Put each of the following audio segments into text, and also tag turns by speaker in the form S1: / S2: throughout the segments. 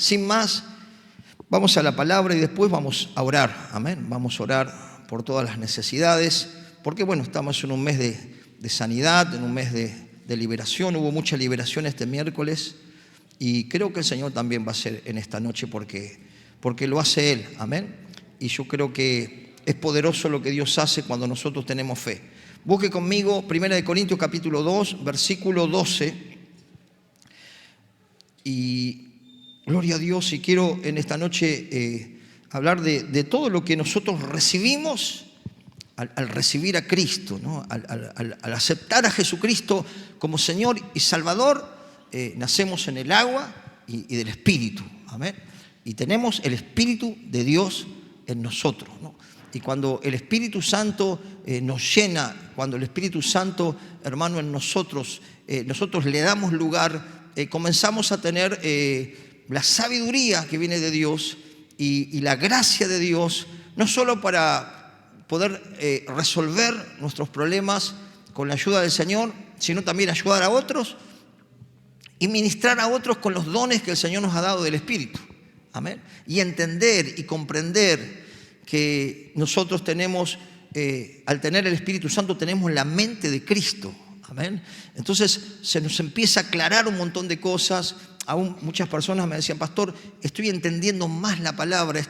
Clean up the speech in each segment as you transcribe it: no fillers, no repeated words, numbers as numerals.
S1: Sin más, vamos a la palabra y después vamos a orar. Amén. Vamos a orar por todas las necesidades, porque bueno, estamos en un mes de sanidad, en un mes de liberación. Hubo mucha liberación este miércoles y creo que el Señor también va a hacer en esta noche porque lo hace Él. Amén. Y yo creo que es poderoso lo que Dios hace cuando nosotros tenemos fe. Busque conmigo 1 Corintios capítulo 2, versículo 12. Y gloria a Dios, y quiero en esta noche hablar de todo lo que nosotros recibimos al recibir a Cristo, ¿no? Al aceptar a Jesucristo como Señor y Salvador. Nacemos en el agua y del Espíritu. Amén. Y tenemos el Espíritu de Dios en nosotros, ¿no? Y cuando el Espíritu Santo nos llena, cuando el Espíritu Santo, hermano, en nosotros le damos lugar, comenzamos a tener la sabiduría que viene de Dios y la gracia de Dios, no solo para poder resolver nuestros problemas con la ayuda del Señor, sino también ayudar a otros y ministrar a otros con los dones que el Señor nos ha dado del Espíritu. Amén. Y entender y comprender que nosotros tenemos, al tener el Espíritu Santo, tenemos la mente de Cristo. Amén. Entonces se nos empieza a aclarar un montón de cosas. Aún muchas personas me decían: pastor, estoy entendiendo más la palabra,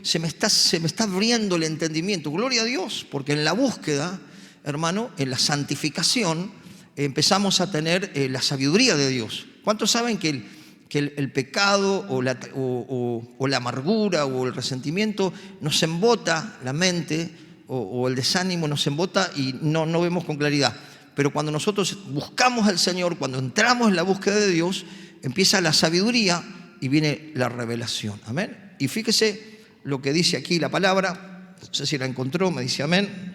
S1: se me está abriendo el entendimiento. Gloria a Dios, porque en la búsqueda, hermano, en la santificación, empezamos a tener la sabiduría de Dios. ¿Cuántos saben que el pecado o la amargura o el resentimiento nos embota la mente, o el desánimo nos embota y no vemos con claridad? Pero cuando nosotros buscamos al Señor, cuando entramos en la búsqueda de Dios, empieza la sabiduría y viene la revelación. Amén. Y fíjese lo que dice aquí la palabra. No sé si la encontró, me dice amén.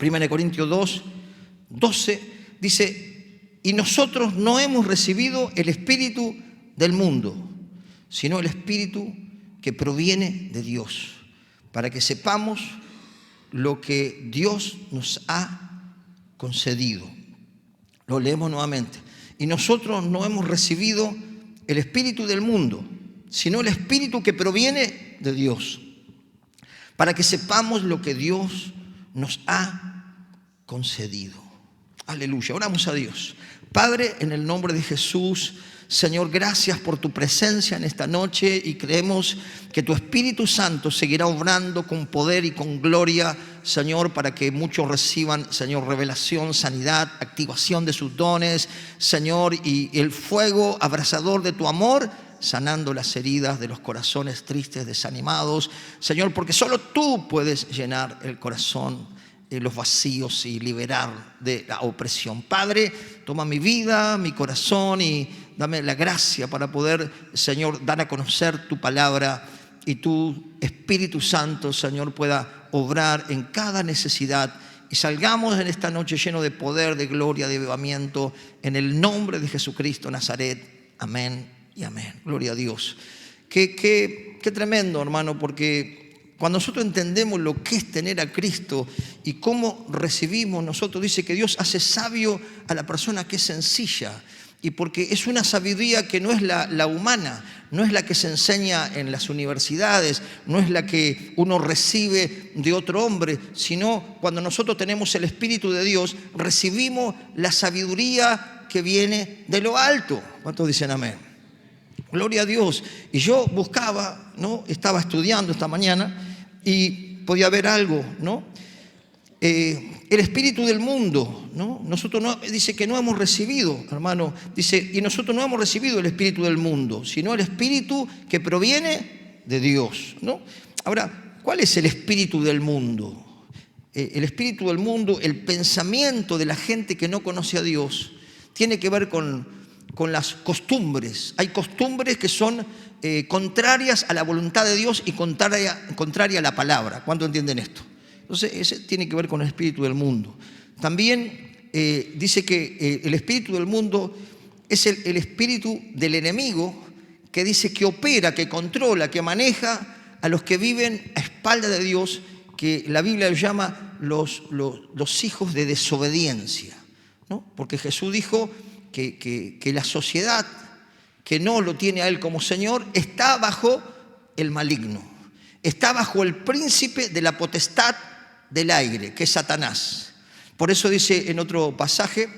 S1: 1 Corintios 2, 12 dice: y nosotros no hemos recibido el espíritu del mundo, sino el espíritu que proviene de Dios, para que sepamos lo que Dios nos ha concedido. Lo leemos nuevamente. Y nosotros no hemos recibido el espíritu del mundo, sino el espíritu que proviene de Dios, para que sepamos lo que Dios nos ha concedido. Aleluya. Oramos a Dios. Padre, en el nombre de Jesús, Señor, gracias por tu presencia en esta noche, y creemos que tu Espíritu Santo seguirá obrando con poder y con gloria, Señor, para que muchos reciban, Señor, revelación, sanidad, activación de sus dones, Señor, y el fuego abrasador de tu amor, sanando las heridas de los corazones tristes, desanimados, Señor, porque solo tú puedes llenar el corazón, los vacíos, y liberar de la opresión. Padre, toma mi vida, mi corazón, y dame la gracia para poder, Señor, dar a conocer tu palabra, y tu Espíritu Santo, Señor, pueda obrar en cada necesidad, y salgamos en esta noche llenos de poder, de gloria, de avivamiento, en el nombre de Jesucristo Nazaret. Amén y amén. Gloria a Dios. Qué tremendo, hermano, porque cuando nosotros entendemos lo que es tener a Cristo y cómo recibimos nosotros, dice que Dios hace sabio a la persona que es sencilla. Y porque es una sabiduría que no es la humana, no es la que se enseña en las universidades, no es la que uno recibe de otro hombre, sino cuando nosotros tenemos el Espíritu de Dios, recibimos la sabiduría que viene de lo alto. ¿Cuántos dicen amén? Gloria a Dios. Y yo buscaba, ¿no? Estaba estudiando esta mañana y podía ver algo, ¿no? El espíritu del mundo, ¿no? Nosotros no, dice que no hemos recibido, hermano, dice, y nosotros no hemos recibido el espíritu del mundo, sino el espíritu que proviene de Dios, ¿no? Ahora, ¿cuál es el espíritu del mundo? El espíritu del mundo, el pensamiento de la gente que no conoce a Dios, tiene que ver con las costumbres. Hay costumbres que son contrarias a la voluntad de Dios y contraria a la palabra. ¿Cuánto entienden esto? Entonces, ese tiene que ver con el espíritu del mundo. También dice que el espíritu del mundo es el espíritu del enemigo, que dice que opera, que controla, que maneja a los que viven a espalda de Dios, que la Biblia los llama los hijos de desobediencia, ¿no? Porque Jesús dijo que la sociedad que no lo tiene a Él como Señor, está bajo el maligno, está bajo el príncipe de la potestad del aire, que es Satanás. Por eso dice en otro pasaje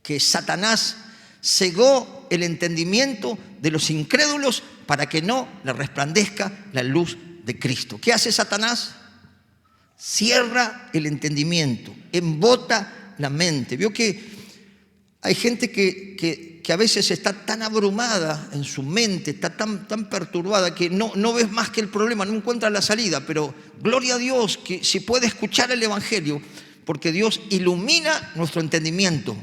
S1: que Satanás cegó el entendimiento de los incrédulos para que no le resplandezca la luz de Cristo. ¿Qué hace Satanás? Cierra el entendimiento, embota la mente. Vio que hay gente que a veces está tan abrumada en su mente, está tan perturbada que no ves más que el problema, no encuentra la salida. Pero gloria a Dios que si puede escuchar el Evangelio, porque Dios ilumina nuestro entendimiento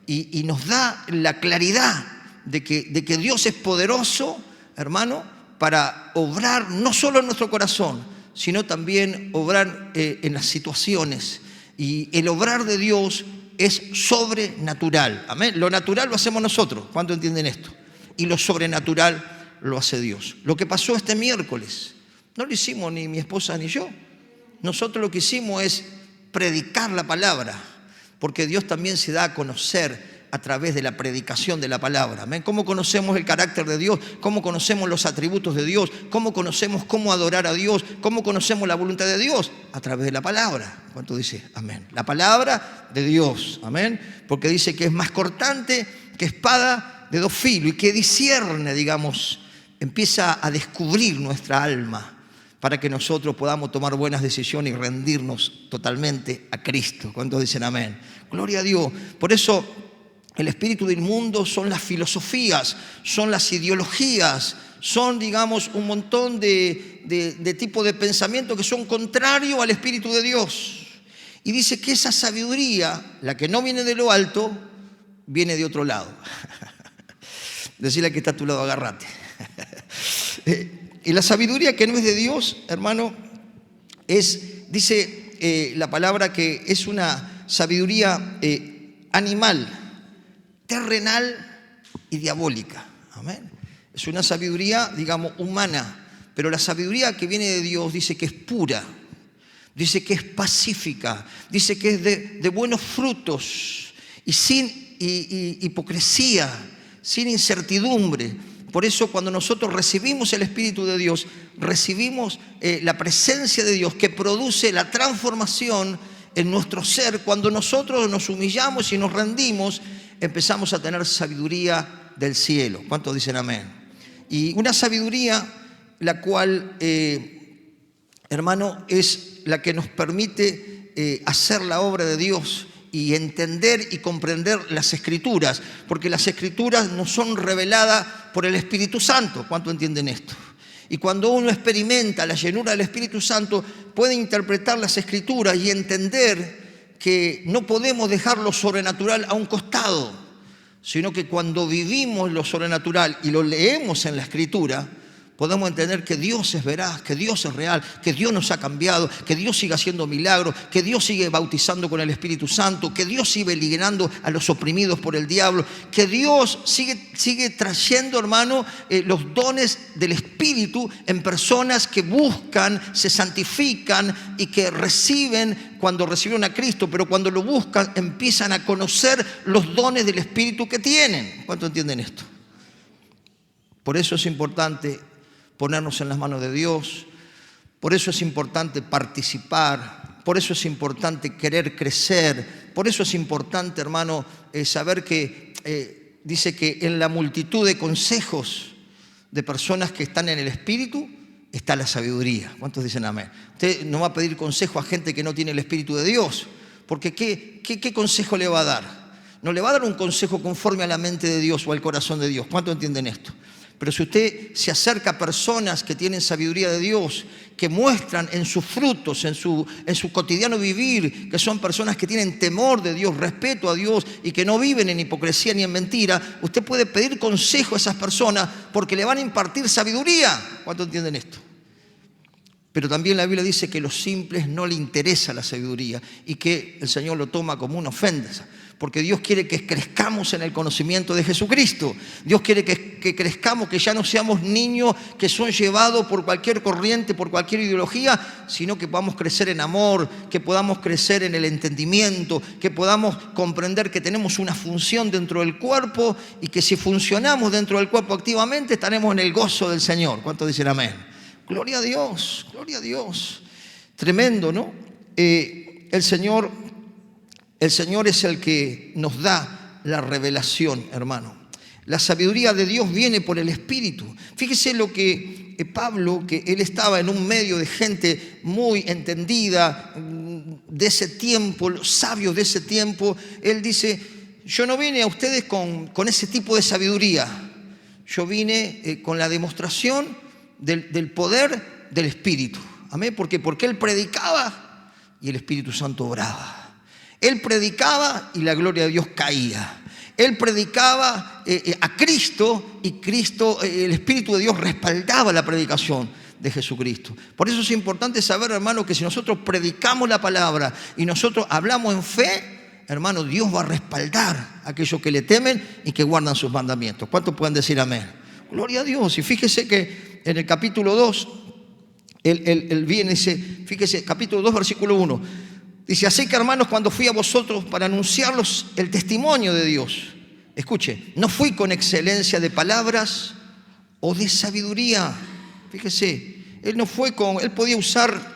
S1: y nos da la claridad de que Dios es poderoso, hermano, para obrar no solo en nuestro corazón, sino también obrar en las situaciones. Y el obrar de Dios es sobrenatural. Amén. Lo natural lo hacemos nosotros. ¿Cuántos entienden esto? Y lo sobrenatural lo hace Dios. Lo que pasó este miércoles, no lo hicimos ni mi esposa ni yo. Nosotros lo que hicimos es predicar la palabra, porque Dios también se da a conocer a través de la predicación de la palabra. ¿Amén? ¿Cómo conocemos el carácter de Dios? ¿Cómo conocemos los atributos de Dios? ¿Cómo conocemos cómo adorar a Dios? ¿Cómo conocemos la voluntad de Dios? A través de la palabra. ¿Cuánto dice? Amén. La palabra de Dios. Amén. Porque dice que es más cortante que espada de dos filos y que discierne, digamos, empieza a descubrir nuestra alma para que nosotros podamos tomar buenas decisiones y rendirnos totalmente a Cristo. ¿Cuántos dicen amén? Gloria a Dios. Por eso el espíritu del mundo son las filosofías, son las ideologías, son, digamos, un montón de tipos de pensamiento que son contrarios al espíritu de Dios. Y dice que esa sabiduría, la que no viene de lo alto, viene de otro lado. Decirle que está a tu lado, agárrate. Y la sabiduría que no es de Dios, hermano, dice la palabra que es una sabiduría animal, terrenal y diabólica. Amén. Es una sabiduría, digamos, humana, pero la sabiduría que viene de Dios dice que es pura, dice que es pacífica, dice que es de buenos frutos y sin hipocresía, sin incertidumbre. Por eso cuando nosotros recibimos el Espíritu de Dios, recibimos la presencia de Dios que produce la transformación en nuestro ser. Cuando nosotros nos humillamos y nos rendimos, empezamos a tener sabiduría del cielo. ¿Cuántos dicen amén? Y una sabiduría la cual, hermano, es la que nos permite hacer la obra de Dios y entender y comprender las Escrituras, porque las Escrituras nos son reveladas por el Espíritu Santo. ¿Cuánto entienden esto? Y cuando uno experimenta la llenura del Espíritu Santo, puede interpretar las Escrituras y entender que no podemos dejar lo sobrenatural a un costado, sino que cuando vivimos lo sobrenatural y lo leemos en la Escritura, podemos entender que Dios es veraz, que Dios es real, que Dios nos ha cambiado, que Dios sigue haciendo milagros, que Dios sigue bautizando con el Espíritu Santo, que Dios sigue liberando a los oprimidos por el diablo, que Dios sigue trayendo, hermano, los dones del Espíritu en personas que buscan, se santifican y que reciben cuando recibieron a Cristo, pero cuando lo buscan empiezan a conocer los dones del Espíritu que tienen. ¿Cuánto entienden esto? Por eso es importante ponernos en las manos de Dios, por eso es importante participar, por eso es importante querer crecer, por eso es importante, hermano, saber que dice que en la multitud de consejos de personas que están en el Espíritu está la sabiduría. ¿Cuántos dicen amén? Usted no va a pedir consejo a gente que no tiene el Espíritu de Dios, porque ¿qué consejo le va a dar? No le va a dar un consejo conforme a la mente de Dios o al corazón de Dios. ¿Cuántos entienden esto? Pero si usted se acerca a personas que tienen sabiduría de Dios, que muestran en sus frutos, en su cotidiano vivir, que son personas que tienen temor de Dios, respeto a Dios y que no viven en hipocresía ni en mentira, usted puede pedir consejo a esas personas porque le van a impartir sabiduría. ¿Cuántos entienden esto? Pero también la Biblia dice que a los simples no le interesa la sabiduría y que el Señor lo toma como una ofensa. Porque Dios quiere que crezcamos en el conocimiento de Jesucristo. Dios quiere que crezcamos, que ya no seamos niños que son llevados por cualquier corriente, por cualquier ideología, sino que podamos crecer en amor, que podamos crecer en el entendimiento, que podamos comprender que tenemos una función dentro del cuerpo y que si funcionamos dentro del cuerpo activamente estaremos en el gozo del Señor. ¿Cuántos dicen amén? Gloria a Dios, gloria a Dios. Tremendo, ¿no? El Señor es el que nos da la revelación, hermano. La sabiduría de Dios viene por el Espíritu. Fíjese lo que Pablo, que él estaba en un medio de gente muy entendida de ese tiempo, los sabios de ese tiempo, él dice, yo no vine a ustedes con ese tipo de sabiduría. Yo vine con la demostración del poder del Espíritu. Amén. Porque él predicaba y el Espíritu Santo obraba. Él predicaba y la gloria de Dios caía. Él predicaba a Cristo y Cristo, el Espíritu de Dios respaldaba la predicación de Jesucristo. Por eso es importante saber, hermano, que si nosotros predicamos la palabra y nosotros hablamos en fe, hermano, Dios va a respaldar a aquellos que le temen y que guardan sus mandamientos. ¿Cuántos pueden decir amén? Gloria a Dios. Y fíjese que en el capítulo 2, él viene y dice, fíjese, capítulo 2, versículo 1. Dice, así que hermanos, cuando fui a vosotros para anunciarlos el testimonio de Dios, escuche, no fui con excelencia de palabras o de sabiduría. Fíjese, él podía usar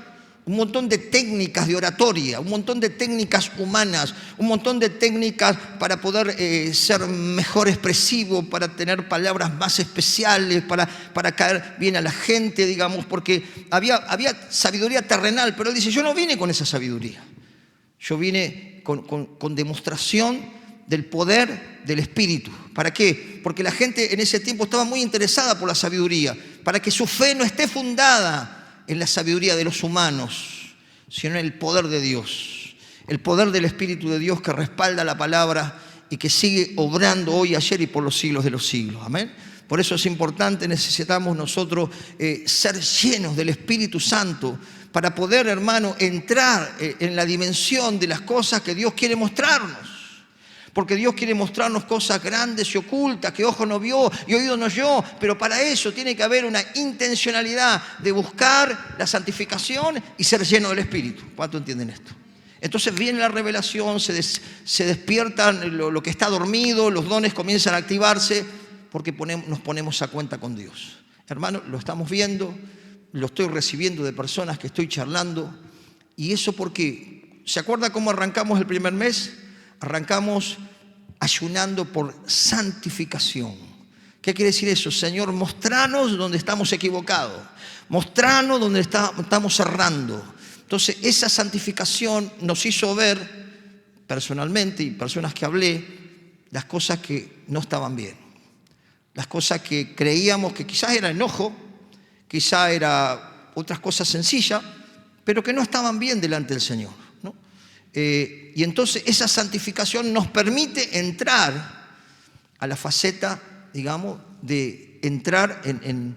S1: un montón de técnicas de oratoria, un montón de técnicas humanas, un montón de técnicas para poder ser mejor expresivo, para tener palabras más especiales, para caer bien a la gente, digamos, porque había sabiduría terrenal, pero él dice, yo no vine con esa sabiduría. Yo vine con demostración del poder del Espíritu. ¿Para qué? Porque la gente en ese tiempo estaba muy interesada por la sabiduría, para que su fe no esté fundada en la sabiduría de los humanos, sino en el poder de Dios. El poder del Espíritu de Dios que respalda la palabra y que sigue obrando hoy, ayer y por los siglos de los siglos. Amén. Por eso es importante, necesitamos nosotros ser llenos del Espíritu Santo para poder, hermano, entrar en la dimensión de las cosas que Dios quiere mostrarnos. Porque Dios quiere mostrarnos cosas grandes y ocultas que ojo no vio y oído no oyó, pero para eso tiene que haber una intencionalidad de buscar la santificación y ser lleno del Espíritu. ¿Cuánto entienden esto? Entonces viene la revelación, se despiertan lo que está dormido, los dones comienzan a activarse porque nos ponemos a cuenta con Dios. Hermano, lo estamos viendo, lo estoy recibiendo de personas que estoy charlando. ¿Y eso por qué? ¿Se acuerda cómo arrancamos el primer mes? Arrancamos ayunando por santificación. ¿Qué quiere decir eso? Señor, mostranos donde estamos equivocados. Mostranos donde estamos errando. Entonces, esa santificación nos hizo ver, personalmente y personas que hablé, las cosas que no estaban bien. Las cosas que creíamos que quizás era enojo, quizás era otras cosas sencillas, pero que no estaban bien delante del Señor, ¿no? Y entonces esa santificación nos permite entrar a la faceta, digamos, de entrar en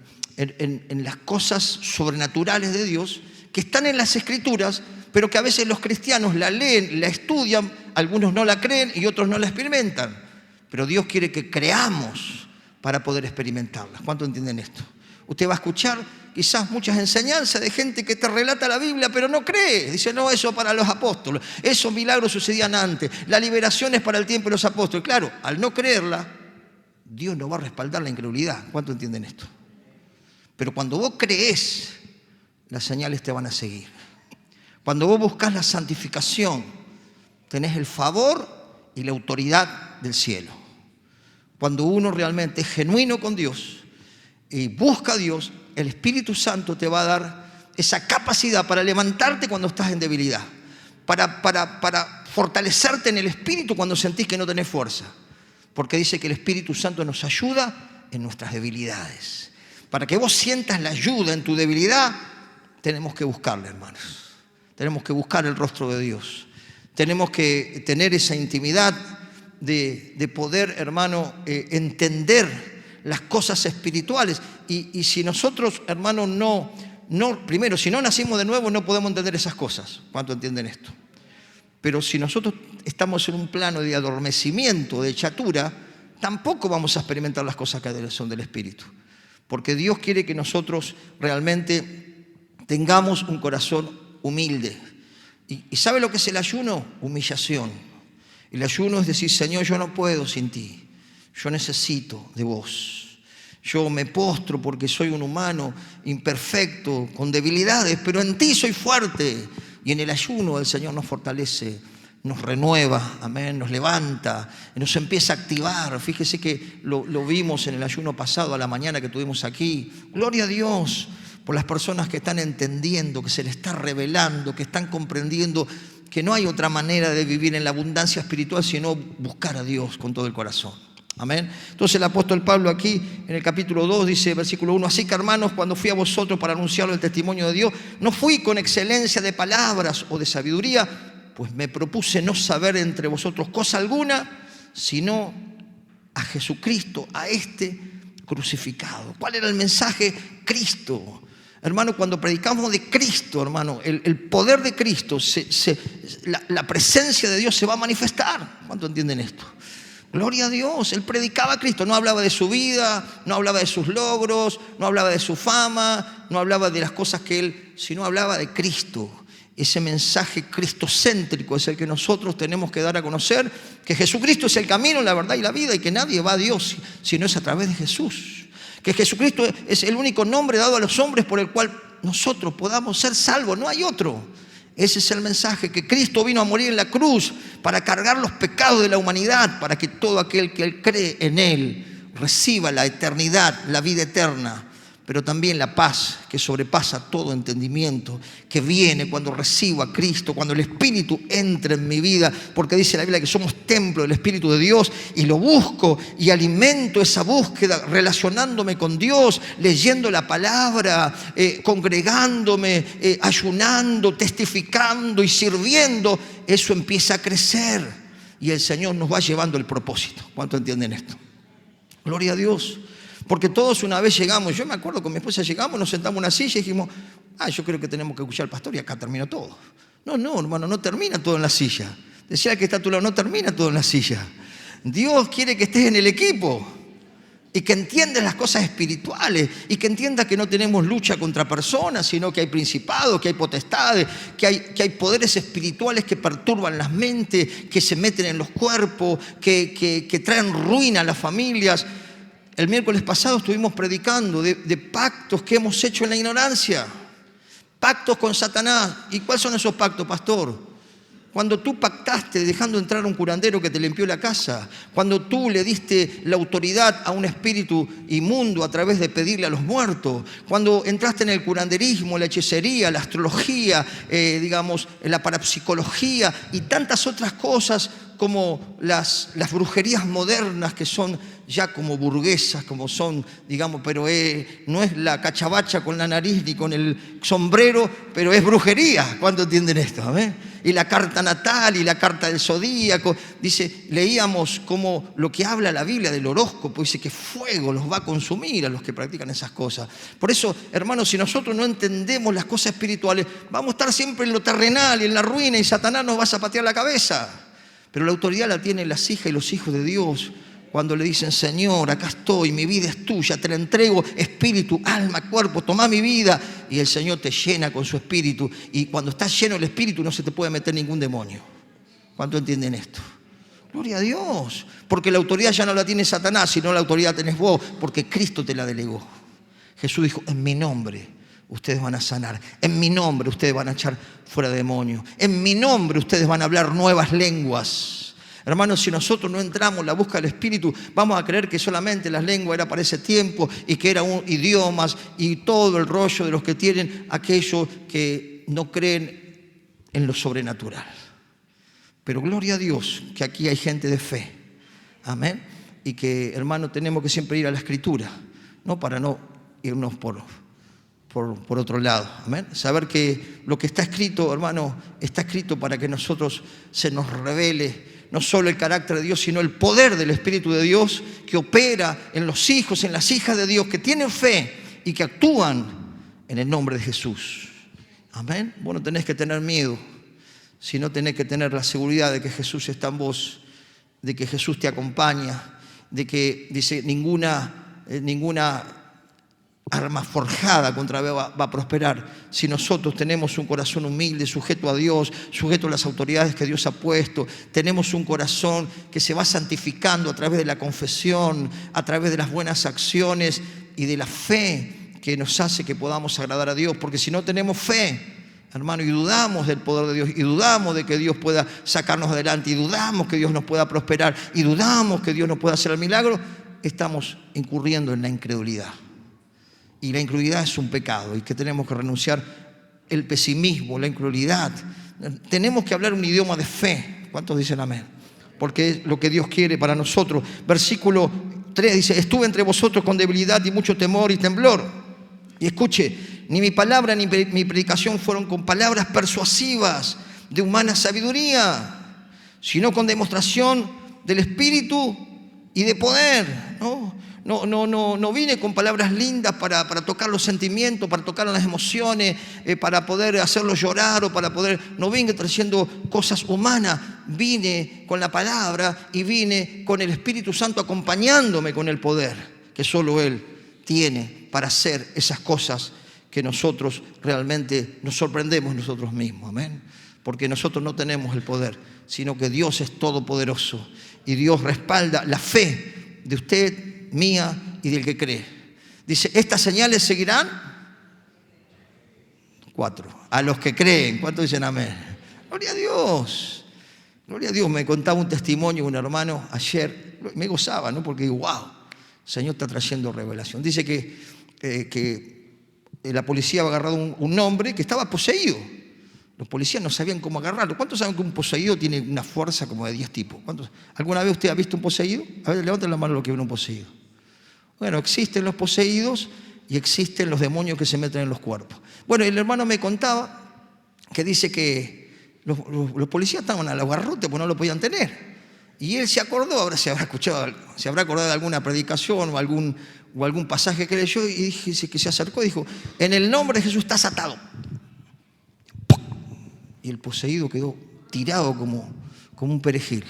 S1: las cosas sobrenaturales de Dios que están en las Escrituras, pero que a veces los cristianos la leen, la estudian, algunos no la creen y otros no la experimentan. Pero Dios quiere que creamos para poder experimentarlas. ¿Cuánto entienden esto? Usted va a escuchar quizás muchas enseñanzas de gente que te relata la Biblia, pero no cree. Dice, no, eso para los apóstoles. Esos milagros sucedían antes. La liberación es para el tiempo de los apóstoles. Claro, al no creerla, Dios no va a respaldar la incredulidad. ¿Cuánto entienden esto? Pero cuando vos creés, las señales te van a seguir. Cuando vos buscás la santificación, tenés el favor y la autoridad del cielo. Cuando uno realmente es genuino con Dios y busca a Dios, el Espíritu Santo te va a dar esa capacidad para levantarte cuando estás en debilidad, para fortalecerte en el Espíritu cuando sentís que no tenés fuerza. Porque dice que el Espíritu Santo nos ayuda en nuestras debilidades. Para que vos sientas la ayuda en tu debilidad, tenemos que buscarle, hermanos. Tenemos que buscar el rostro de Dios. Tenemos que tener esa intimidad de poder, hermano, entender las cosas espirituales. Y si nosotros, hermano, primero, si no nacimos de nuevo, no podemos entender esas cosas. ¿Cuánto entienden esto? Pero si nosotros estamos en un plano de adormecimiento, de hechatura, tampoco vamos a experimentar las cosas que son del Espíritu. Porque Dios quiere que nosotros realmente tengamos un corazón humilde. ¿Y sabe lo que es el ayuno? Humillación. El ayuno es decir, Señor, yo no puedo sin ti. Yo necesito de vos. Yo me postro porque soy un humano imperfecto, con debilidades, pero en ti soy fuerte. Y en el ayuno el Señor nos fortalece, nos renueva, amén, nos levanta, nos empieza a activar. Fíjese que lo vimos en el ayuno pasado a la mañana que tuvimos aquí. Gloria a Dios por las personas que están entendiendo, que se les está revelando, que están comprendiendo que no hay otra manera de vivir en la abundancia espiritual sino buscar a Dios con todo el corazón. Amén. Entonces el apóstol Pablo aquí en el capítulo 2 dice, versículo 1, así que hermanos, cuando fui a vosotros para anunciaros el testimonio de Dios, no fui con excelencia de palabras o de sabiduría, pues me propuse no saber entre vosotros cosa alguna, sino a Jesucristo, a este crucificado. ¿Cuál era el mensaje? Cristo. Hermano, cuando predicamos de Cristo, hermano, el poder de Cristo, la presencia de Dios se va a manifestar. ¿Cuánto entienden esto? Gloria a Dios, él predicaba a Cristo, no hablaba de su vida, no hablaba de sus logros, no hablaba de su fama, no hablaba de las cosas que él, sino hablaba de Cristo. Ese mensaje cristocéntrico es el que nosotros tenemos que dar a conocer, que Jesucristo es el camino, la verdad y la vida, y que nadie va a Dios si no es a través de Jesús. Que Jesucristo es el único nombre dado a los hombres por el cual nosotros podamos ser salvos, no hay otro. Ese es el mensaje, que Cristo vino a morir en la cruz para cargar los pecados de la humanidad, para que todo aquel que él cree en él reciba la eternidad, la vida eterna, pero también la paz que sobrepasa todo entendimiento, que viene cuando recibo a Cristo, cuando el Espíritu entra en mi vida, porque dice la Biblia que somos templo del Espíritu de Dios, y lo busco y alimento esa búsqueda relacionándome con Dios, leyendo la palabra, congregándome, ayunando, testificando y sirviendo. Eso empieza a crecer y el Señor nos va llevando el propósito. ¿Cuánto entienden esto? Gloria a Dios. Porque todos una vez llegamos, yo me acuerdo con mi esposa llegamos, nos sentamos en una silla y dijimos, yo creo que tenemos que escuchar al pastor y acá terminó todo. No, hermano, no termina todo en la silla. Decía el que está a tu lado, no termina todo en la silla. Dios quiere que estés en el equipo y que entiendas las cosas espirituales y que entiendas que no tenemos lucha contra personas, sino que hay principados, que hay potestades, que hay poderes espirituales que perturban las mentes, que se meten en los cuerpos, que traen ruina a las familias. El miércoles pasado estuvimos predicando de pactos que hemos hecho en la ignorancia. Pactos con Satanás. ¿Y cuáles son esos pactos, pastor? Cuando tú pactaste dejando entrar a un curandero que te limpió la casa. Cuando tú le diste la autoridad a un espíritu inmundo a través de pedirle a los muertos. Cuando entraste en el curanderismo, la hechicería, la astrología, la parapsicología y tantas otras cosas como las brujerías modernas que son ya como burguesas, como son, pero no es la cachabacha con la nariz ni con el sombrero, pero es brujería. ¿Cuánto entienden esto? ¿Amén? Y la carta natal y la carta del zodíaco. Dice, leíamos como lo que habla la Biblia del horóscopo, dice que fuego los va a consumir a los que practican esas cosas. Por eso, hermanos, si nosotros no entendemos las cosas espirituales, vamos a estar siempre en lo terrenal y en la ruina y Satanás nos va a zapatear la cabeza. Pero la autoridad la tienen las hijas y los hijos de Dios cuando le dicen, Señor, acá estoy, mi vida es tuya, te la entrego, espíritu, alma, cuerpo, toma mi vida. Y el Señor te llena con su espíritu. Y cuando estás lleno del espíritu no se te puede meter ningún demonio. ¿Cuánto entienden esto? Gloria a Dios. Porque la autoridad ya no la tiene Satanás, sino la autoridad tenés vos, porque Cristo te la delegó. Jesús dijo, en mi nombre ustedes van a sanar. En mi nombre ustedes van a echar fuera demonios. En mi nombre ustedes van a hablar nuevas lenguas. Hermanos, si nosotros no entramos en la búsqueda del Espíritu, vamos a creer que solamente las lenguas era para ese tiempo y que eran idiomas y todo el rollo de los que tienen aquellos que no creen en lo sobrenatural. Pero gloria a Dios que aquí hay gente de fe. Amén. Y que, hermanos, tenemos que siempre ir a la Escritura, no para no irnos por otro lado. Amén. Saber que lo que está escrito, hermano, está escrito para que nosotros se nos revele no solo el carácter de Dios, sino el poder del Espíritu de Dios que opera en los hijos, en las hijas de Dios, que tienen fe y que actúan en el nombre de Jesús. Amén. Vos no tenés que tener miedo. sino tenés que tener la seguridad de que Jesús está en vos, de que Jesús te acompaña, de que, dice, ninguna arma forjada contra vos va a prosperar. Si nosotros tenemos un corazón humilde, sujeto a Dios, sujeto a las autoridades que Dios ha puesto, tenemos un corazón que se va santificando a través de la confesión, a través de las buenas acciones y de la fe que nos hace que podamos agradar a Dios. Porque si no tenemos fe, hermano, y dudamos del poder de Dios, y dudamos de que Dios pueda sacarnos adelante, y dudamos que Dios nos pueda prosperar, y dudamos que Dios nos pueda hacer el milagro, estamos incurriendo en la incredulidad. Y la incredulidad es un pecado y que tenemos que renunciar. El pesimismo, la incredulidad. Tenemos que hablar un idioma de fe. ¿Cuántos dicen amén? Porque es lo que Dios quiere para nosotros. Versículo 3 dice: estuve entre vosotros con debilidad y mucho temor y temblor. Y escuche, ni mi palabra ni mi predicación fueron con palabras persuasivas de humana sabiduría, sino con demostración del Espíritu y de poder, ¿no? No vine con palabras lindas para tocar los sentimientos, para tocar las emociones, para poder hacerlos llorar o para poder... No vine trayendo cosas humanas, vine con la palabra y vine con el Espíritu Santo acompañándome con el poder que solo Él tiene para hacer esas cosas que nosotros realmente nos sorprendemos nosotros mismos. Amén. Porque nosotros no tenemos el poder, sino que Dios es todopoderoso y Dios respalda la fe de usted, mía y del que cree. Dice: estas señales seguirán 4 a los que creen. ¿Cuántos dicen amén? Gloria a Dios. Gloria a Dios. Me contaba un testimonio un hermano ayer, me gozaba, ¿no? Porque digo, wow, el Señor está trayendo revelación. Dice que la policía había agarrado un hombre que estaba poseído. Los policías no sabían cómo agarrarlo. ¿Cuántos saben que un poseído tiene una fuerza como de 10 tipos? ¿Alguna vez usted ha visto un poseído? A ver, levanten la mano los que ven un poseído. Bueno, existen los poseídos y existen los demonios que se meten en los cuerpos. Bueno, el hermano me contaba que dice que los policías estaban a la garrote porque no lo podían tener. Y él se acordó, ahora se habrá acordado de alguna predicación o algún pasaje que leyó, y dice que se acercó y dijo: en el nombre de Jesús estás atado. Y el poseído quedó tirado como un perejil.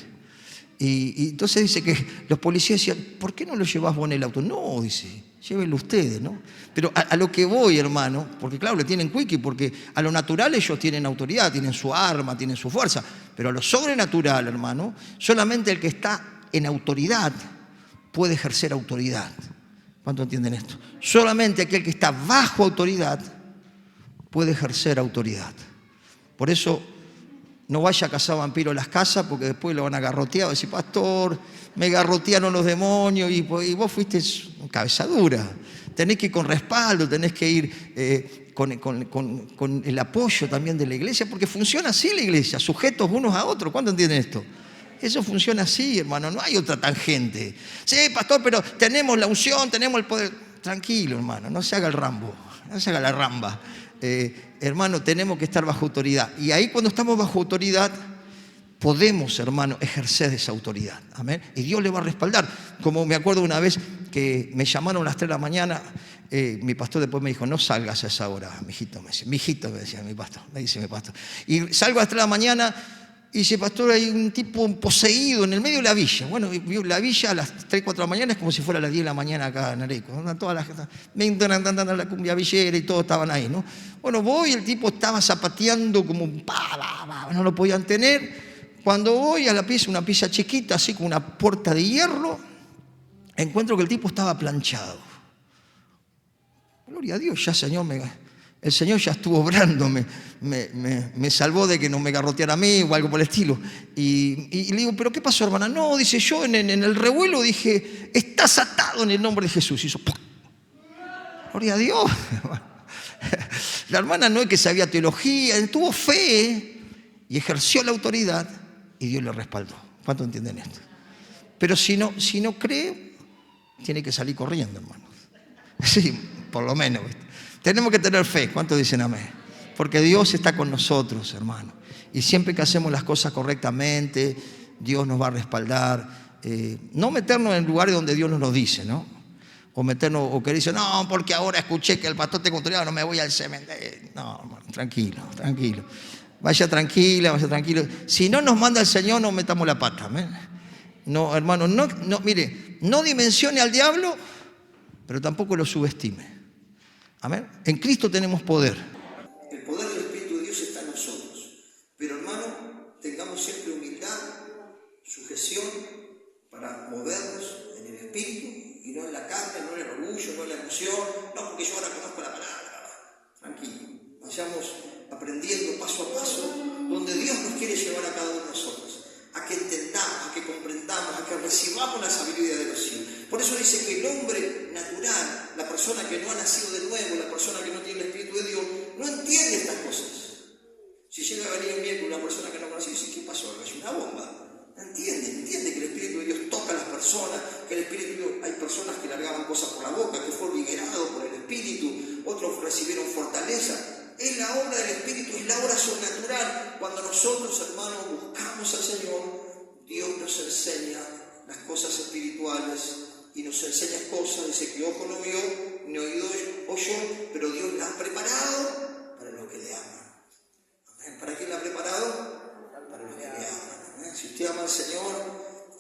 S1: Y entonces dice que los policías decían: ¿por qué no lo llevas vos en el auto? No, dice, llévenlo ustedes, ¿no? Pero a lo que voy, hermano, porque claro, le tienen quickie, porque a lo natural ellos tienen autoridad, tienen su arma, tienen su fuerza. Pero a lo sobrenatural, hermano, solamente el que está en autoridad puede ejercer autoridad. ¿Cuánto entienden esto? Solamente aquel que está bajo autoridad puede ejercer autoridad. Por eso, no vaya a cazar vampiros en las casas, porque después lo van a garrotear. Va a decir: pastor, me garrotearon los demonios y vos fuiste cabeza dura. Tenés que ir con respaldo, tenés que ir con el apoyo también de la iglesia, porque funciona así la iglesia, sujetos unos a otros. ¿Cuánto entienden esto? Eso funciona así, hermano, no hay otra tangente. Sí, pastor, pero tenemos la unción, tenemos el poder. Tranquilo, hermano, no se haga el Rambo, no se haga la ramba. Hermano, tenemos que estar bajo autoridad. Y ahí, cuando estamos bajo autoridad, podemos, hermano, ejercer esa autoridad. Amén. Y Dios le va a respaldar. Como me acuerdo una vez que me llamaron a las 3 de la mañana, mi pastor después me dijo: no salgas a esa hora, mijito. Mijito, me decía mi pastor. Me dice mi pastor. Y salgo a las 3 de la mañana y dice: pastor, hay un tipo poseído en el medio de la villa. Bueno, la villa a las 3, 4 de la mañana es como si fuera a las 10 de la mañana acá en Areco. Todas las la cumbia villera y todos estaban ahí, ¿no? Bueno, voy, el tipo estaba zapateando como no lo podían tener. Cuando voy a la pieza, una pieza chiquita, así con una puerta de hierro, encuentro que el tipo estaba planchado. Gloria a Dios, ya el Señor ya estuvo obrando, me salvó de que no me garroteara a mí o algo por el estilo. Y le digo: ¿pero qué pasó, hermana? No, dice, yo en el revuelo dije: estás atado en el nombre de Jesús. Y hizo ¡pum! Gloria a Dios. La hermana no es que sabía teología, tuvo fe y ejerció la autoridad y Dios le respaldó. ¿Cuánto entienden esto? Pero si no cree, tiene que salir corriendo, hermano. Sí, por lo menos. Tenemos que tener fe. ¿Cuántos dicen amén? Porque Dios está con nosotros, hermano. Y siempre que hacemos las cosas correctamente, Dios nos va a respaldar. No meternos en lugares donde Dios no nos dice, ¿no? O que dice: no, porque ahora escuché que el pastor te contrariaba, no me voy al cementerio. No, hermano, tranquilo. Vaya tranquila, vaya tranquilo. Si no nos manda el Señor, no metamos la pata. ¿Amén? No, hermano, no, mire, no dimensione al diablo, pero tampoco lo subestime. Amén. En Cristo tenemos poder. El poder del Espíritu de Dios está en nosotros. Pero hermano, tengamos siempre humildad, sujeción para movernos en el Espíritu y no en la carne, no en el orgullo, no en la emoción, no porque yo ahora conozco la palabra. Tranquilo. Vayamos aprendiendo paso a paso donde Dios nos quiere llevar a cada uno de nosotros. A que entendamos, a que comprendamos, a que recibamos la sabiduría de los cielos. Por eso dice que el hombre natural, la persona que no ha nacido de nuevo, la persona que no tiene el Espíritu de Dios, no entiende estas cosas. Si llega a venir un miércoles una persona que no conoce y dice, ¿qué pasó? Es una bomba. Entiende que el Espíritu de Dios toca a las personas, que el Espíritu de Dios, hay personas que largaban cosas por la boca, que fueron liberados por el Espíritu, otros recibieron fortaleza. Es la obra del Espíritu, es la obra sobrenatural. Cuando nosotros, hermanos, buscamos al Señor, Dios nos enseña las cosas espirituales y nos enseña cosas, dice que ojo no vio, ni oído oyó, pero Dios la ha preparado para los que le aman. ¿Amén? ¿Para qué la ha preparado? Para los que le aman. ¿Amén? Si usted ama al Señor,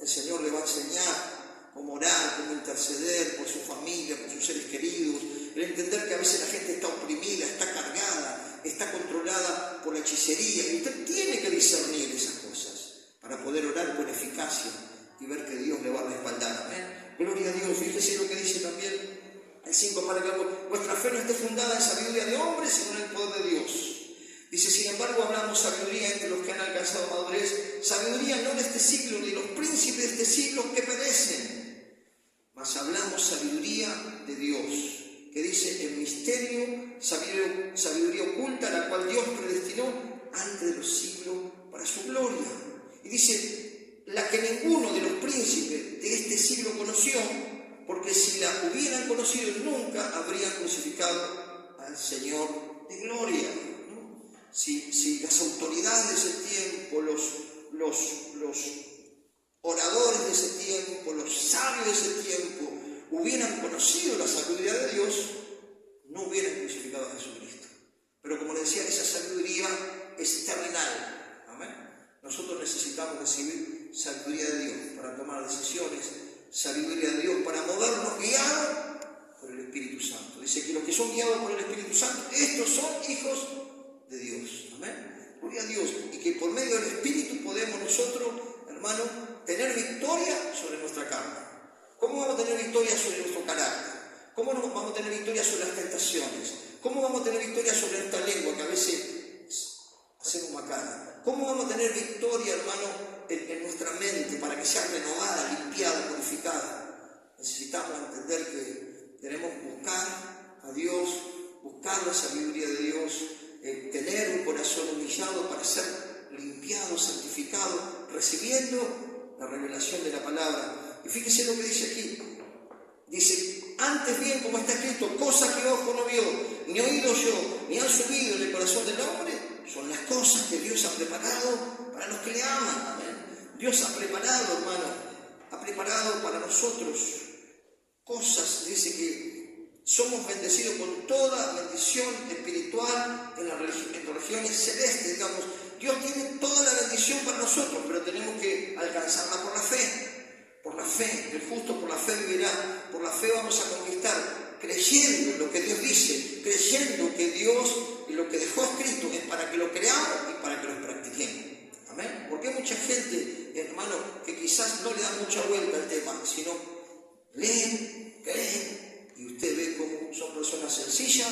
S1: el Señor le va a enseñar cómo orar, cómo interceder por su familia, por sus seres queridos. El entender que a veces la gente está oprimida, está cargada, está controlada por la hechicería. Y usted tiene que discernir esas cosas para poder orar con eficacia y ver que Dios le va a respaldar. ¿Amén? Gloria a Dios. Fíjese lo que dice también el 5, para que vuestra fe no esté fundada en sabiduría de hombres, sino en el poder de Dios. Dice, sin embargo, hablamos sabiduría entre los que han alcanzado madurez, sabiduría no de este siglo, ni los príncipes de este siglo que perecen, mas hablamos sabiduría de Dios, que dice, el misterio, sabiduría oculta, la cual Dios predestinó antes de los siglos para su gloria. Y dice, la que ninguno de los príncipes de este siglo conoció, porque si la hubieran conocido nunca habrían crucificado al Señor de gloria. ¿No? Si las autoridades de ese tiempo, los oradores de ese tiempo, los sabios de ese tiempo, hubieran conocido la sabiduría de Dios, no hubieran crucificado a Jesucristo. Pero como le decía, esa sabiduría es terrenal. ¿Amén? Nosotros necesitamos recibir sabiduría de Dios para tomar decisiones, sabiduría de Dios para movernos guiados por el Espíritu Santo. Dice que los que son guiados por el Espíritu Santo, estos son hijos de Dios. Amén. Gloria a Dios. Y que por medio del Espíritu podemos nosotros, hermanos, tener victoria sobre nuestra carne. ¿Cómo vamos a tener victoria sobre nuestro carácter? ¿Cómo vamos a tener victoria sobre las tentaciones? ¿Cómo vamos a tener victoria sobre esta lengua que a veces hacemos macana? ¿Cómo vamos a tener victoria, hermano, en nuestra mente para que sea renovada, limpiada, purificada? Necesitamos entender que debemos buscar a Dios, buscar la sabiduría de Dios, tener un corazón humillado para ser limpiado, santificado, recibiendo la revelación de la palabra. Y fíjese lo que dice aquí. Dice, antes bien, como está escrito, cosa que ojo no vio, ni oído yo, ni han subido en el corazón del hombre, son las cosas que Dios ha preparado para los que le aman. Amén. Dios ha preparado, hermano, ha preparado para nosotros cosas. Dice que somos bendecidos con toda bendición espiritual en las regiones celestes, digamos. Dios tiene toda la bendición para nosotros, pero tenemos que alcanzarla por la fe. Por la fe, el justo por la fe vivirá. Por la fe vamos a conquistar, creyendo en lo que Dios dice, creyendo que Dios y lo que dejó escrito es para que lo creamos y para que lo practiquemos. Amén. Porque hay mucha gente, hermano, que quizás no le da mucha vuelta al tema, sino leen, creen, y usted ve cómo son personas sencillas,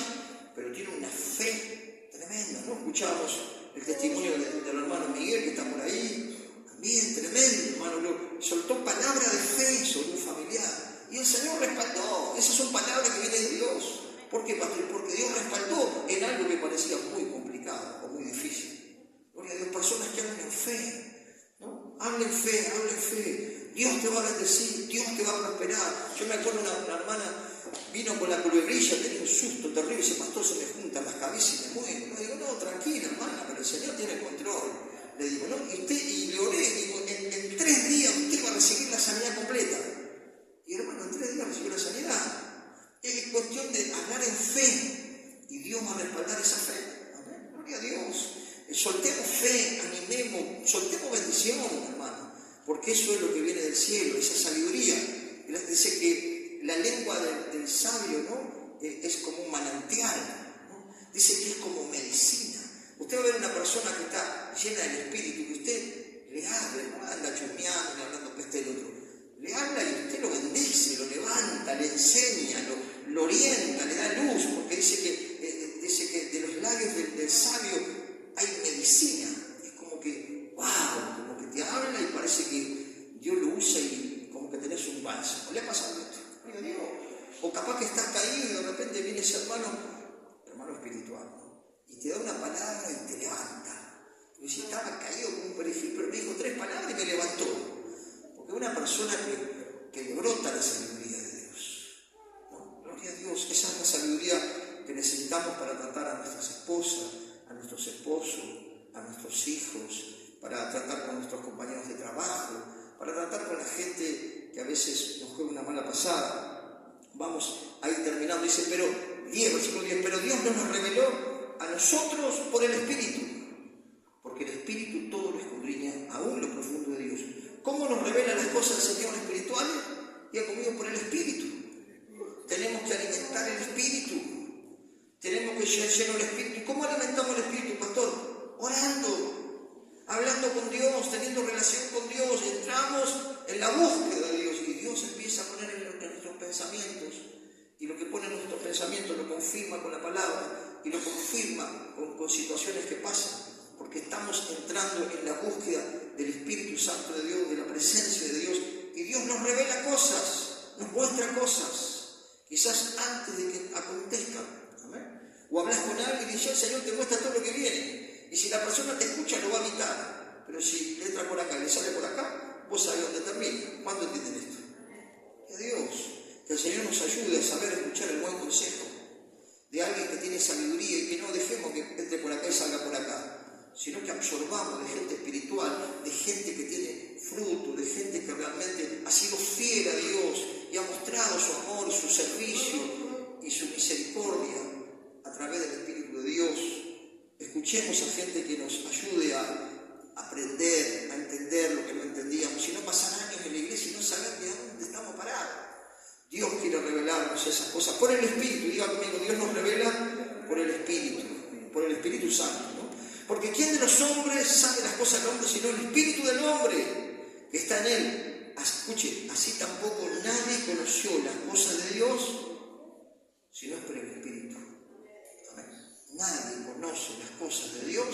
S1: pero tienen una fe tremenda. ¿No? Escuchábamos el testimonio del hermano Miguel, que está por ahí. Bien, tremendo, hermano, soltó palabra de fe sobre un familiar y el Señor respaldó. Esas son palabras que vienen de Dios. ¿Por qué, pastor? Porque Dios respaldó en algo que parecía muy complicado o muy difícil. Gloria a Dios, personas que hablan en fe, ¿no? Hablen fe. Dios te va a bendecir, Dios te va a prosperar. Yo me acuerdo una hermana vino con la culebrilla, tenía un susto terrible, dice, pastor, se me juntan las cabezas y me muero. Le digo, no, tranquila, hermana, pero el Señor tiene control. Le digo, ¿no? Y le oré, digo, en 3 días usted va a recibir la sanidad completa. Y hermano, en 3 días recibió la sanidad. Es cuestión de hablar en fe. Y Dios va a respaldar esa fe. Amén. Gloria a Dios. Soltemos porque eso es lo que viene del cielo, esa sabiduría. Dice que la lengua del sabio, ¿no? Es como un manantial, ¿no? Dice que es como medicina. Usted va a ver una persona que está llena del Espíritu, que usted le habla, no anda chusmeando, ni hablando peste del otro. Le habla y usted lo bendice, lo levanta, le enseña, lo orienta, le da luz, porque dice que de los labios del sabio hay medicina. Es como que, wow, como que te habla y parece que Dios lo usa y como que tenés un bálsamo. ¿Le ha pasado esto? O capaz que estás caído y de repente viene ese hermano espiritual, ¿no? Y te da una palabra y te levanta. Y si estaba caído como un perejil, pero me dijo 3 palabras y me levantó. Porque una persona que le brota la sabiduría de Dios, ¿no? Gloria a Dios, esa es la sabiduría que necesitamos para tratar a nuestras esposas, a nuestros esposos, a nuestros hijos, para tratar con nuestros compañeros de trabajo, para tratar con la gente que a veces nos juega una mala pasada. Vamos ahí terminando, dice, versículo 10, pero Dios no nos reveló a nosotros por el Espíritu, porque el Espíritu todo lo escudriña, aún lo profundo de Dios. ¿Cómo nos revela las cosas del Señor espirituales? Y ha comido por el Espíritu. Tenemos que alimentar el Espíritu, tenemos que llenar el Espíritu. ¿Y cómo alimentamos el Espíritu, pastor? Orando, hablando con Dios, teniendo relación con Dios. Entramos en la búsqueda de Dios y Dios empieza a poner en nuestros pensamientos, y lo que pone en nuestros pensamientos lo confirma con la palabra y lo confirma con situaciones que pasan, porque estamos entrando en la búsqueda del Espíritu Santo de Dios, de la presencia de Dios, y Dios nos revela cosas, nos muestra cosas, quizás antes de que acontezcan. ¿Amén? O hablas con alguien y dices, el Señor te muestra todo lo que viene, y si la persona te escucha lo va a evitar, pero si le entra por acá y le sale por acá, vos sabés dónde termina. ¿Cuándo entienden esto? Que Dios, que el Señor nos ayude a saber escuchar el buen consejo de alguien que tiene sabiduría, y que no dejemos que entre por acá y salga por acá, sino que absorbamos de gente espiritual, de gente que tiene fruto, de gente que realmente ha sido fiel a Dios y ha mostrado su amor, su servicio y su misericordia a través del Espíritu de Dios. Escuchemos a gente que nos ayude a aprender, a entender lo que no entendíamos, y no pasar años en la iglesia y no saber de dónde estamos parados. Dios quiere revelarnos esas cosas por el Espíritu. Diga conmigo, Dios nos revela por el Espíritu Santo, ¿no? Porque ¿quién de los hombres sabe las cosas del hombre sino el Espíritu del hombre que está en él? Escuche, así tampoco nadie conoció las cosas de Dios si no es por el Espíritu. Amén. Nadie conoce las cosas de Dios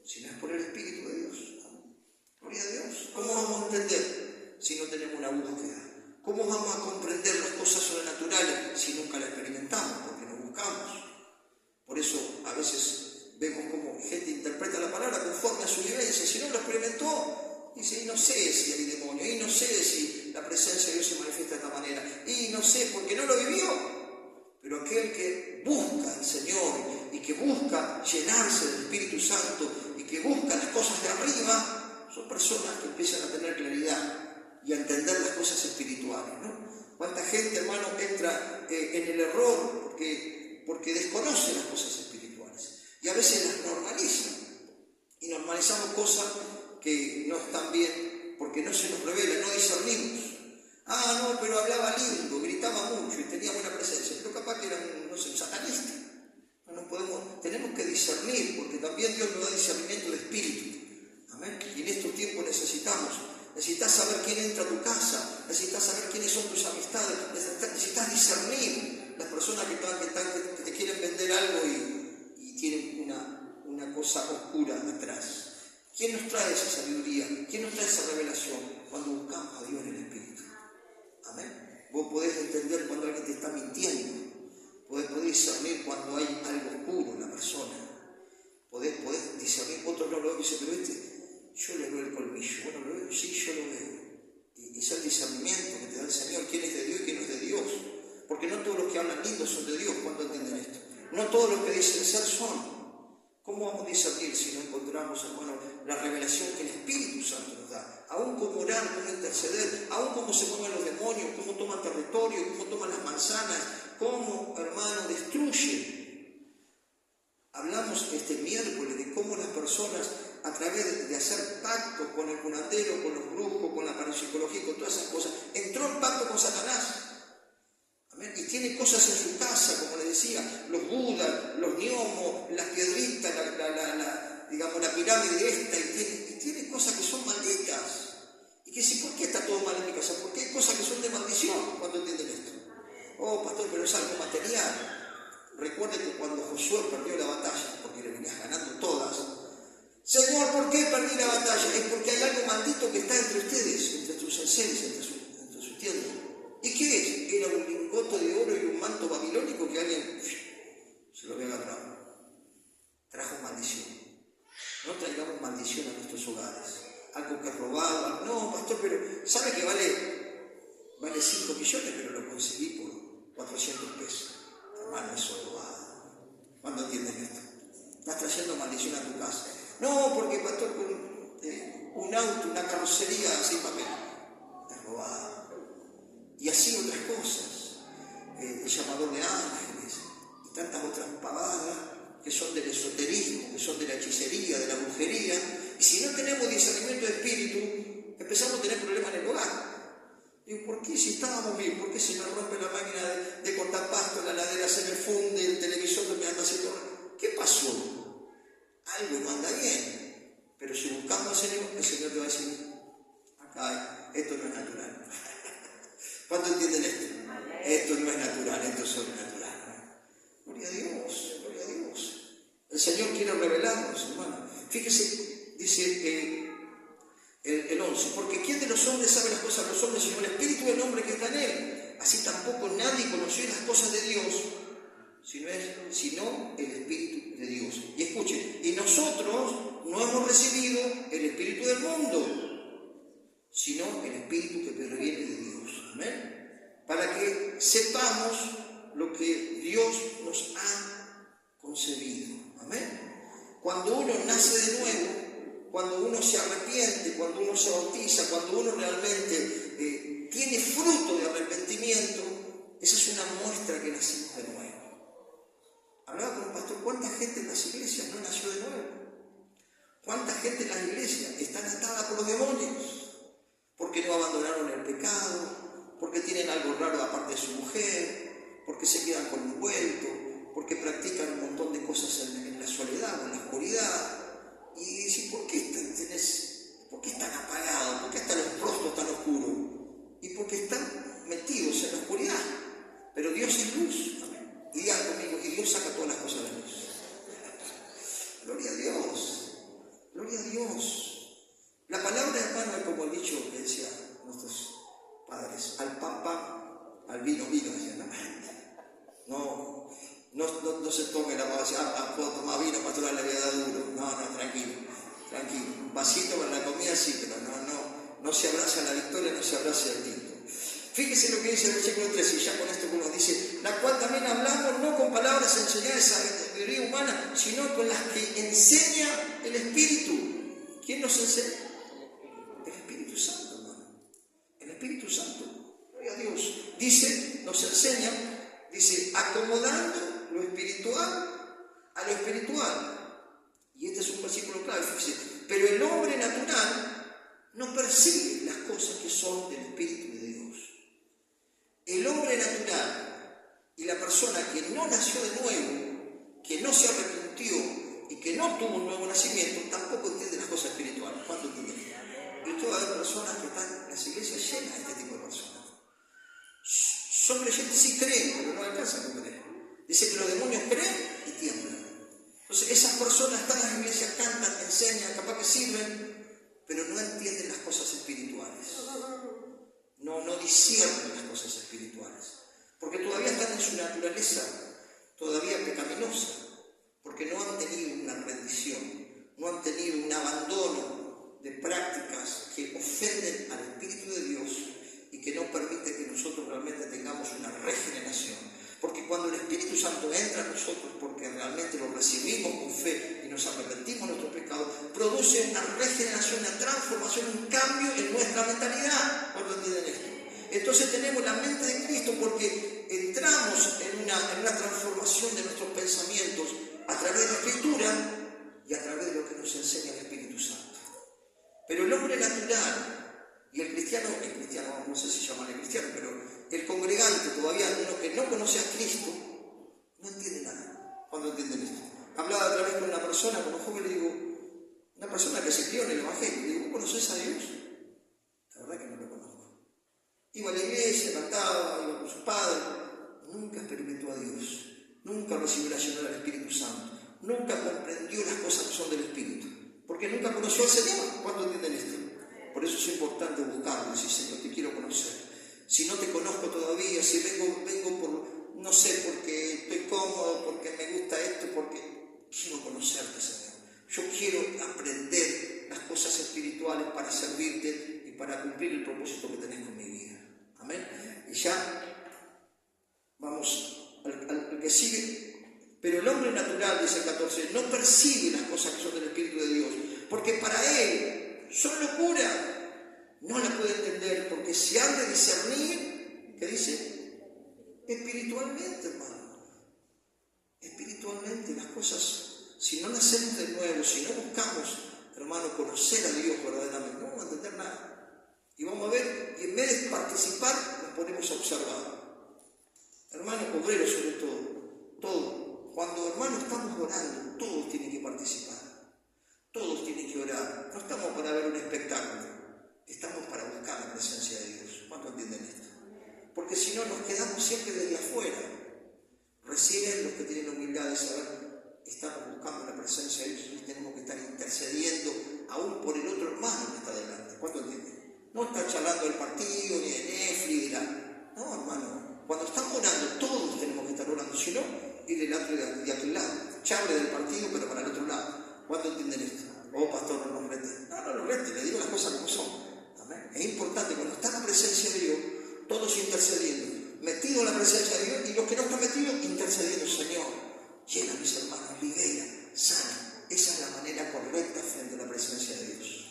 S1: si no es por el Espíritu de Dios. Amén. Gloria a Dios. ¿Cómo vamos a entender si no tenemos una búsqueda? ¿Cómo vamos a comprender las cosas sobrenaturales si nunca las experimentamos? Porque no buscamos. Por eso a veces vemos cómo gente interpreta la palabra conforme a su vivencia. Si no lo experimentó, dice, y no sé si hay demonio, y no sé si la presencia de Dios se manifiesta de esta manera, y no sé, porque no lo vivió. Pero aquel que busca al Señor y que busca llenarse del Espíritu Santo y que busca las cosas de arriba, son personas que empiezan a tener claridad y a entender las cosas espirituales, ¿no? ¿Cuánta gente, hermano, entra en el error porque desconoce las cosas espirituales? Y a veces las normalizan. Y normalizamos cosas que no están bien porque no se nos revela, no discernimos. Ah, no, pero hablaba lindo, gritaba mucho y tenía buena presencia. Pero capaz que eran, no sé, satanistas. Tenemos que discernir, porque también Dios nos da discernimiento de espíritu. Amén. Y en estos tiempos necesitas saber quién entra a tu casa, necesitas saber quiénes son tus amistades, necesitas discernir las personas que te quieren vender algo y tienen una cosa oscura atrás. ¿Quién nos trae esa sabiduría? ¿Quién nos trae esa revelación? Cuando buscamos a Dios en el Espíritu. Amén. Vos podés entender cuando alguien te está mintiendo, podés discernir cuando hay algo oscuro en la persona, podés discernir. Otros no lo ven y dicen, pero yo le veo el colmillo. Bueno, ¿lo veo? Sí, yo lo veo. Y es el discernimiento que te da el Señor, quién es de Dios y quién no es de Dios. Porque no todos los que hablan lindo son de Dios. ¿Cuándo entienden esto? No todos los que dicen ser son. ¿Cómo vamos a discernir si no encontramos, hermano, la revelación que el Espíritu Santo nos da? Aún cómo orar, cómo interceder, aún cómo se mueven los demonios, cómo toman territorio, cómo toman las manzanas, cómo, hermano, destruyen. Hablamos este miércoles de cómo las personas a través de hacer pacto con el curandero, con los brujos, con la parapsicología, con todas esas cosas, entró en pacto con Satanás. Amén. Y tiene cosas en su casa, como les decía, los budas, los gnomos, las piedritas, la pirámide esta, y tiene cosas que son malditas. Y que si, ¿por qué está todo mal en mi casa? Porque hay cosas que son de maldición, cuando entienden esto. Oh, pastor, pero es algo material. Recuerde que cuando Josué perdió la batalla, porque le venías ganando todas, Señor, ¿por qué perdí la batalla? Es porque hay algo maldito que está entre ustedes, entre tus enseres, entre sus tiendas. ¿Y qué es? Era un lingote de oro y un manto babilónico que alguien se lo había agarrado. Trajo maldición. No traigamos maldición a nuestros hogares. Algo que es robado. No, pastor, pero ¿sabe que vale 5 millones, pero lo conseguí por 400 pesos? Hermano, eso es robado. ¿Cuándo entienden esto? Estás trayendo maldición a tu casa. No, porque pastor, con un auto, una carrocería sin papel. Es robado. Y así otras cosas. El llamador de ángeles y tantas otras pavadas que son del esoterismo, que son de la hechicería, de la brujería. Y si no tenemos discernimiento de espíritu, empezamos a tener problemas en el hogar. Digo, ¿por qué si estábamos bien? ¿Por qué se me rompe la máquina de cortar pasto, la heladera se me funde, el televisor me anda haciendo? ¿Qué pasó? Algo no anda bien. Pero si buscamos al Señor, el Señor te va a decir, acá, esto no es natural. ¿Cuánto entienden esto? Esto no es natural, esto es sobrenatural. Gloria a Dios, gloria a Dios. El Señor quiere revelarnos, hermano. Fíjese, dice el 11, porque ¿quién de los hombres sabe las cosas de los hombres sino el espíritu del hombre que está en él? Así tampoco nadie conoció las cosas de Dios, sino el espíritu de Dios. Y escuchen, y nosotros no hemos recibido el espíritu del mundo, sino el espíritu que proviene de Dios. Amén. Para que sepamos lo que Dios nos ha concebido. Amén. Cuando uno nace de nuevo, cuando uno se arrepiente, cuando uno se bautiza, cuando uno realmente tiene fruto de arrepentimiento, esa es una muestra que nacimos de nuevo. Hablaba con un pastor, ¿cuánta gente en las iglesias no nació de nuevo? ¿Cuánta gente en las iglesias está atada por los demonios? Porque no abandonaron el pecado, porque tienen algo raro aparte de su mujer, porque se quedan con un vuelto, porque practican un montón de cosas en la soledad o en la oscuridad. Y decir, ¿por qué están apagados? ¿Por qué están los rostros tan oscuros? Y porque están metidos en la oscuridad. Pero Dios es luz. Amén. Y digan conmigo, y Dios saca todas las cosas de la luz. Gloria a Dios. Gloria a Dios. La palabra, hermano, es como el dicho que decían nuestros padres, al pan, pan, al vino, vino. Decían, no se tome la voz, puedo tomar vino, pastor, le voy a dar duro. No, tranquilo. Un vasito para la comida sí, pero no se abraza la victoria, no se abraza el tinto. Fíjese lo que dice el versículo 13, y ya con esto uno dice, la cual también hablamos no con palabras enseñadas a sabiduría humana, sino con las que enseña el Espíritu. ¿Quién nos enseña? El Espíritu Santo, hermano. El Espíritu Santo. Gloria a Dios. Nos enseña, acomodando lo espiritual a lo espiritual. Y este es un versículo clave, fíjese. Pero el hombre natural no percibe las cosas que son del Espíritu de Dios. El hombre natural y la persona que no nació de nuevo, que no se arrepintió y que no tuvo un nuevo nacimiento, tampoco entiende las cosas espirituales. ¿Cuánto entienden? Y usted va a ver personas que están en las iglesias llenas de este tipo de personas. Son creyentes, sí creen, pero no alcanzan a creer. Dice que los demonios creen y tiemblan. Entonces esas personas están en las iglesias, cantan, enseñan, capaz que sirven, pero no entienden las cosas espirituales. No disciernen las cosas espirituales. Porque todavía están en su naturaleza, todavía pecaminosa. Porque no han tenido una rendición, no han tenido un abandono de prácticas que ofenden al Espíritu de Dios y que no permiten que nosotros realmente tengamos una regeneración. Porque cuando el Espíritu Santo entra en nosotros, porque realmente lo recibimos con fe y nos arrepentimos de nuestros pecados, produce una regeneración, una transformación, un cambio en nuestra mentalidad. ¿Cuándo entienden esto? Entonces tenemos la mente de Cristo porque entramos en una transformación de nuestros pensamientos a través de la Escritura y a través de lo que nos enseña el Espíritu Pero el hombre natural y el cristiano, no sé si llaman el cristiano, pero el congregante todavía, uno que no conoce a Cristo, no entiende nada cuando entienden esto. Hablaba otra vez con una persona, como joven, le digo, una persona que se crió en el Evangelio, le digo, ¿vos conocés a Dios? La verdad que no lo conozco. Iba a la iglesia, cantaba, iba con su padre, nunca experimentó a Dios, nunca recibió la llenura del Espíritu Santo, nunca comprendió las cosas que son del Espíritu, porque nunca conoció al Señor. ¿Cuánto entienden esto? Por eso es importante buscarlo, decir, Señor, te quiero conocer. Si no te conozco todavía, si vengo por, no sé, porque estoy cómodo, porque me gusta esto, porque quiero conocerte, Señor. Yo quiero aprender las cosas espirituales para servirte y para cumplir el propósito que tenés con mi vida. Amén. Y ya vamos al que sigue. Pero el hombre natural, dice el 14, no percibe las cosas que son del Espíritu de Dios, porque para él son locura. No la puede entender, porque si han de discernir, ¿qué dice? Espiritualmente, hermano. Espiritualmente las cosas, si no nacemos de nuevo, si no buscamos, hermano, conocer a Dios verdaderamente, no vamos a entender nada. Y vamos a ver, y en vez de participar, nos ponemos a observar. Hermano, obrero sobre todo. Cuando, hermano, estamos orando, todos tienen que participar. Todos tienen que orar. No estamos para ver un espectáculo. Estamos para buscar la presencia de Dios. ¿Cuánto entienden esto? Porque si no, nos quedamos siempre desde afuera. Reciben los que tienen humildad de saber, estamos buscando la presencia de Dios y tenemos que estar intercediendo aún por el otro hermano que está delante. ¿Cuánto entienden? No estar charlando del partido, ni de Netflix, no, hermano. Cuando estamos orando, todos tenemos que estar orando. Si no, ir de aquel lado. Charle del partido, pero para el otro lado. ¿Cuánto entienden esto? Oh, pastor, no nos rete. No nos rete, le digo las cosas como son. Es importante, cuando está en la presencia de Dios, todos intercediendo, metidos en la presencia de Dios, y los que no están metidos, intercediendo, Señor, llena a mis hermanos, libera, sana. Esa es la manera correcta frente a la presencia de Dios.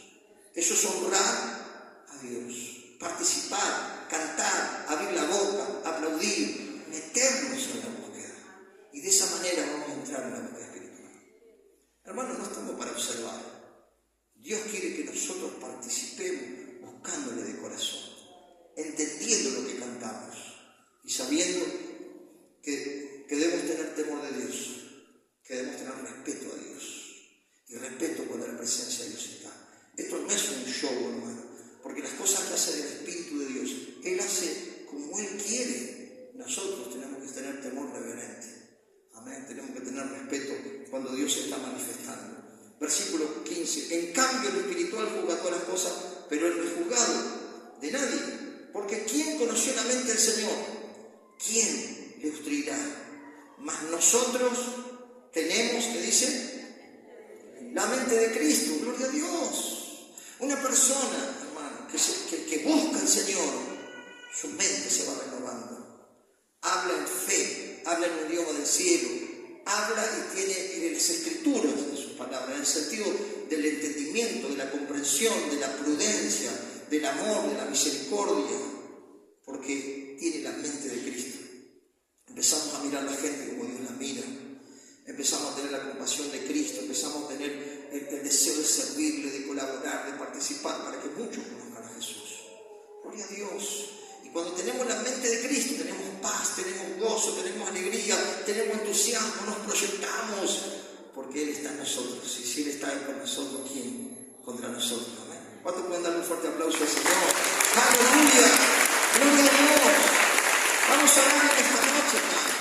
S1: Eso es honrar a Dios, participar, cantar, abrir la boca, aplaudir, meternos en la búsqueda. Y de esa manera vamos a entrar en la búsqueda espiritual. Hermanos, no estamos para observar. Dios quiere que nosotros participemos buscándole de corazón, entendiendo lo que cantamos y sabiendo que debemos tener temor de Dios, que debemos tener respeto a Dios y respeto cuando la presencia de Dios está. Esto no es un show, hermano, porque las cosas que hace del Espíritu de Dios, Él hace como Él quiere. Nosotros tenemos que tener temor reverente. Amén. Tenemos que tener respeto cuando Dios se está manifestando. Versículo 15. En cambio, lo espiritual juzga todas las cosas, pero el no es juzgado de nadie. Porque ¿quién conoció la mente del Señor? ¿Quién le instruirá? Mas nosotros tenemos, ¿qué dice? La mente de Cristo. Gloria a Dios. Una persona, hermano, que busca al Señor, su mente se va renovando. Habla en fe, habla en un idioma del cielo. Habla y tiene las escrituras de sus palabras, en el sentido del entendimiento, de la comprensión, de la prudencia, del amor, de la misericordia, porque tiene la mente de Cristo. Empezamos a mirar a la gente como Dios la mira, empezamos a tener la compasión de Cristo, empezamos a tener el deseo de servirle, de colaborar, de participar, para que muchos conozcan a Jesús. Gloria a Dios. Y cuando tenemos la mente de Cristo, tenemos paz, tenemos gozo, tenemos alegría, tenemos entusiasmo, nos proyectamos, porque Él está en nosotros. Y si Él está con nosotros, ¿quién contra nosotros? Amén. ¿Cuántos pueden darle un fuerte aplauso al Señor? ¡Aleluya! ¡Gloria a Dios! Vamos a orar en esta noche, Padre.